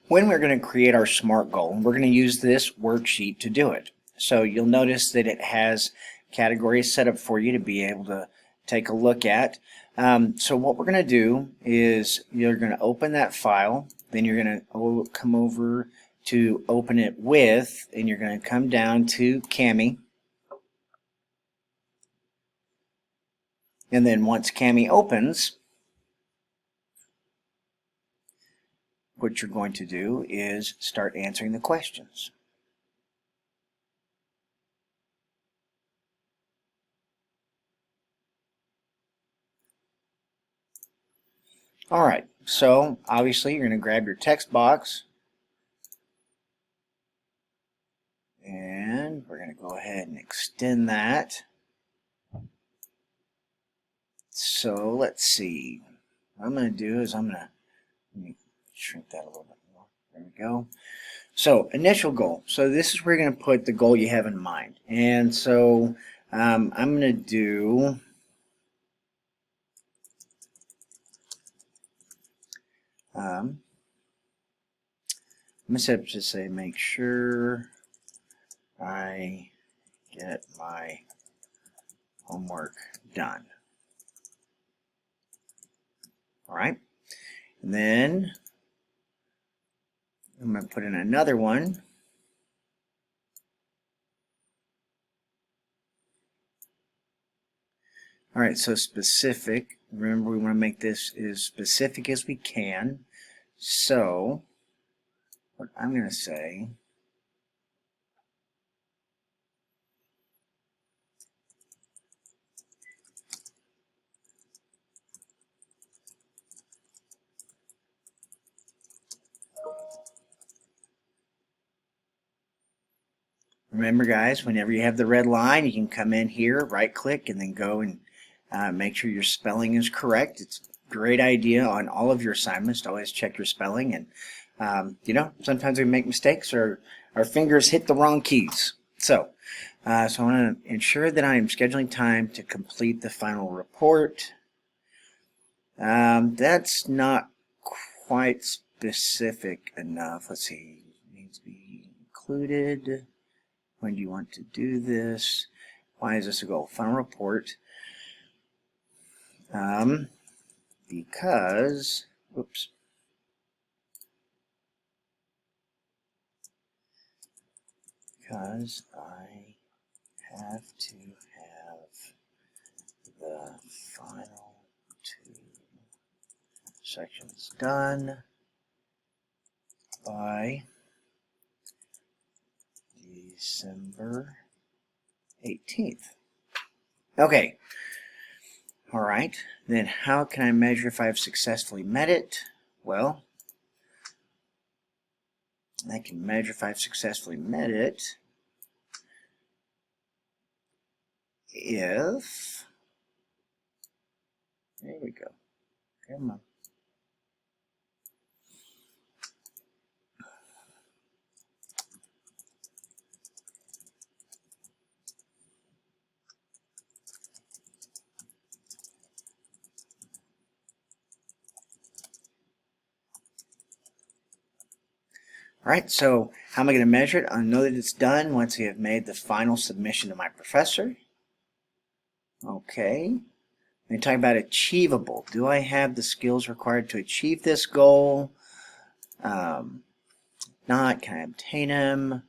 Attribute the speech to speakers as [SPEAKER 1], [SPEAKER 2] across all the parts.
[SPEAKER 1] When we're going to create our SMART goal, we're going to use this worksheet to do it. So you'll notice that it has categories set up for you to be able to take a look at. So what we're going to do is you're going to open that file, then you're going to come over to open it with, and you're going to come down to Cami. And then once Cami opens, what you're going to do is start answering the questions. All right, so obviously you're going to grab your text box, and we're going to go ahead and extend that. So let's see. What I'm going to do is let me shrink that a little bit more. There we go. So initial goal. So this is where you're going to put the goal you have in mind. And so I'm going to do I'm going to set up to say make sure I get my homework done. All right. And then I'm going to put in another one. All right, so specific. Remember, we want to make this as specific as we can. So what I'm going to say remember, guys, whenever you have the red line, you can come in here, right click, and then go and make sure your spelling is correct. It's a great idea on all of your assignments to always check your spelling. And, you know, sometimes we make mistakes or our fingers hit the wrong keys. So I want to ensure that I am scheduling time to complete the final report. That's not quite specific enough. Let's see, it needs to be included. When do you want to do this? Why is this a goal? Final report. Because, oops. Because I have to have the final 2 sections done by December 18th. Okay. All right. Then how can I measure if I've successfully met it? Well, I can measure if I've successfully met it if, there we go. Come on. All right, so how am I going to measure it? I'll know that it's done once we have made the final submission to my professor. Okay. And talking about achievable. Do I have the skills required to achieve this goal? Not. Can I obtain them?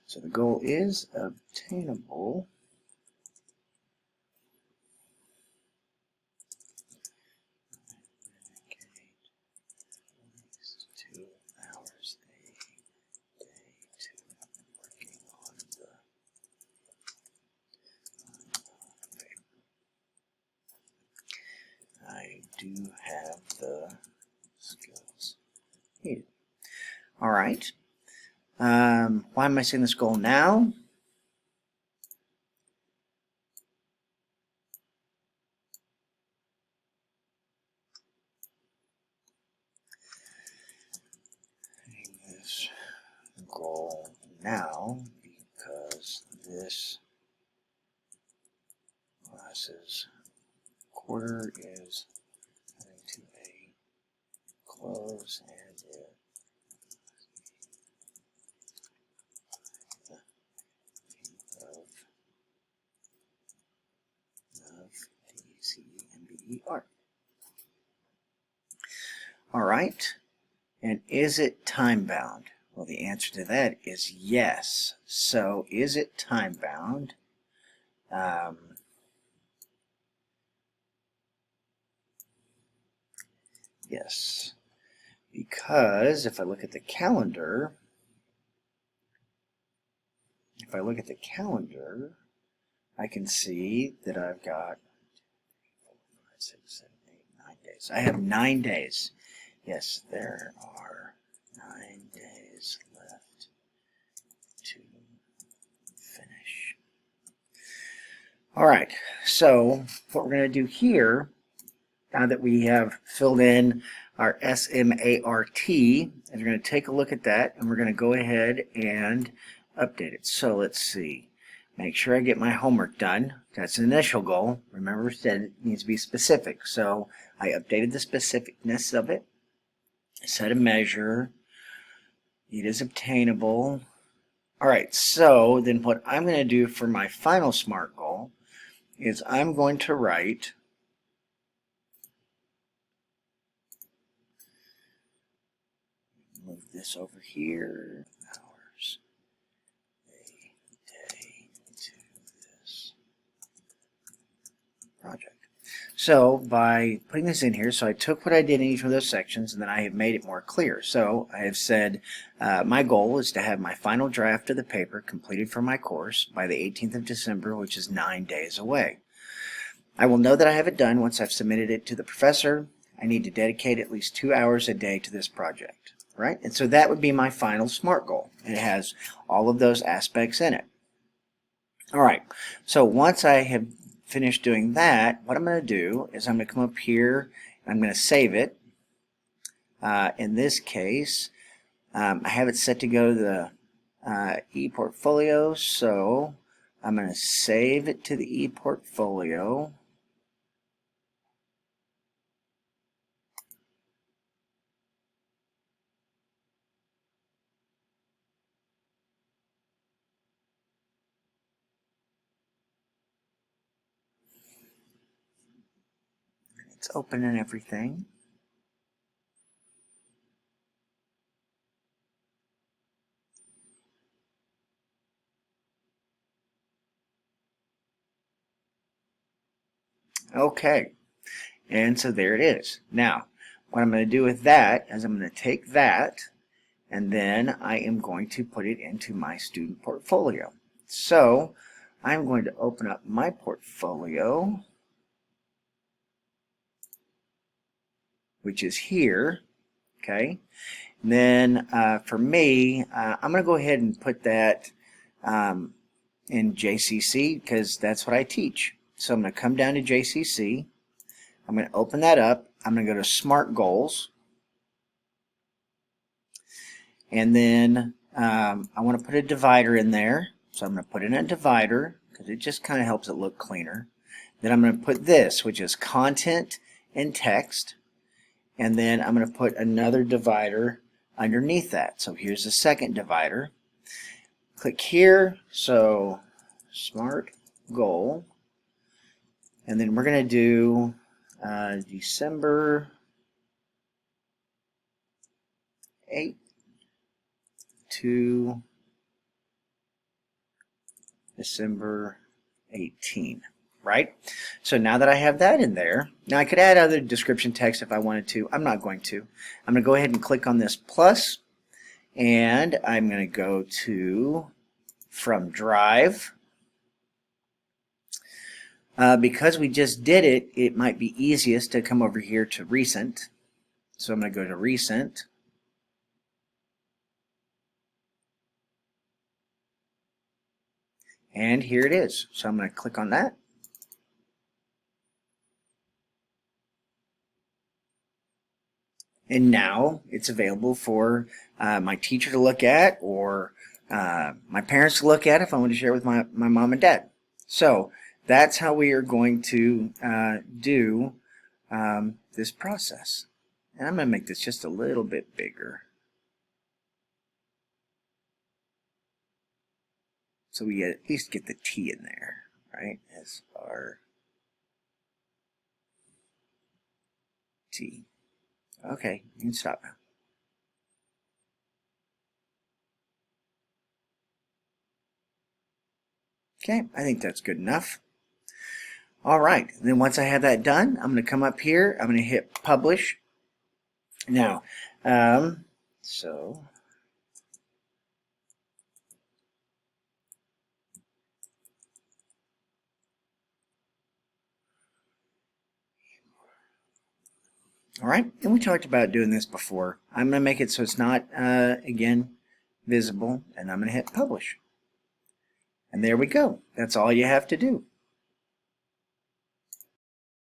[SPEAKER 1] So the goal is obtainable. I do have the skills needed. All right. Why am I saying this goal now? This goal now because this class's quarter is heading to a close, and it of DCEMBER. All right, and is it time bound? Well, the answer to that is yes. So, is it time bound? Yes, because if I look at the calendar, I can see that I've got 4, 5, 6, 7, 8, 9 days. I have 9 days. Yes, there are 9 days left to finish. All right, so what we're going to do here, now that we have filled in our SMART, is we're going to take a look at that, and we're going to go ahead and update it. So let's see. Make sure I get my homework done. That's an initial goal. Remember, I said it needs to be specific. So I updated the specificness of it. Set a measure. It is obtainable. All right, so then what I'm going to do for my final SMART goal is I'm going to write move this over here. Hours a day to this project. So by putting this in here, so I took what I did in each of those sections, and then I have made it more clear. So I have said my goal is to have my final draft of the paper completed for my course by the 18th of December, which is 9 days away. I will know that I have it done once I've submitted it to the professor. I need to dedicate at least 2 hours a day to this project, right? And so that would be my final SMART goal. It has all of those aspects in it. All right, so once I have finished doing that, what I'm going to do is I'm going to come up here and I'm going to save it. In this case, I have it set to go to the ePortfolio, so I'm going to save it to the ePortfolio. It's open and everything. Okay, and so there it is. Now, what I'm going to do with that is I'm going to take that and then I am going to put it into my student portfolio. So I'm going to open up my portfolio, which is here, okay? And then for me, I'm going to go ahead and put that in JCC because that's what I teach. So I'm going to come down to JCC. I'm going to open that up. I'm going to go to SMART Goals. And then I want to put a divider in there. So I'm going to put in a divider because it just kind of helps it look cleaner. Then I'm going to put this, which is content and text. And then I'm going to put another divider underneath that. So here's the second divider. Click here. So SMART goal. And then we're going to do December 8 to December 18, right? So now that I have that in there, now I could add other description text if I wanted to. I'm not going to. I'm going to go ahead and click on this plus, and I'm going to go to from Drive. Because we just did it, it might be easiest to come over here to Recent. So I'm going to go to Recent. And here it is. So I'm going to click on that. And now it's available for my teacher to look at, or my parents to look at if I want to share with my mom and dad. So that's how we are going to do this process. And I'm going to make this just a little bit bigger, so we at least get the T in there, right? S-R-T. Okay, you can stop now. Okay, I think that's good enough. All right, then once I have that done, I'm going to come up here. I'm going to hit publish. Now, so all right, and we talked about doing this before. I'm going to make it so it's not, again, visible, and I'm going to hit publish. And there we go. That's all you have to do.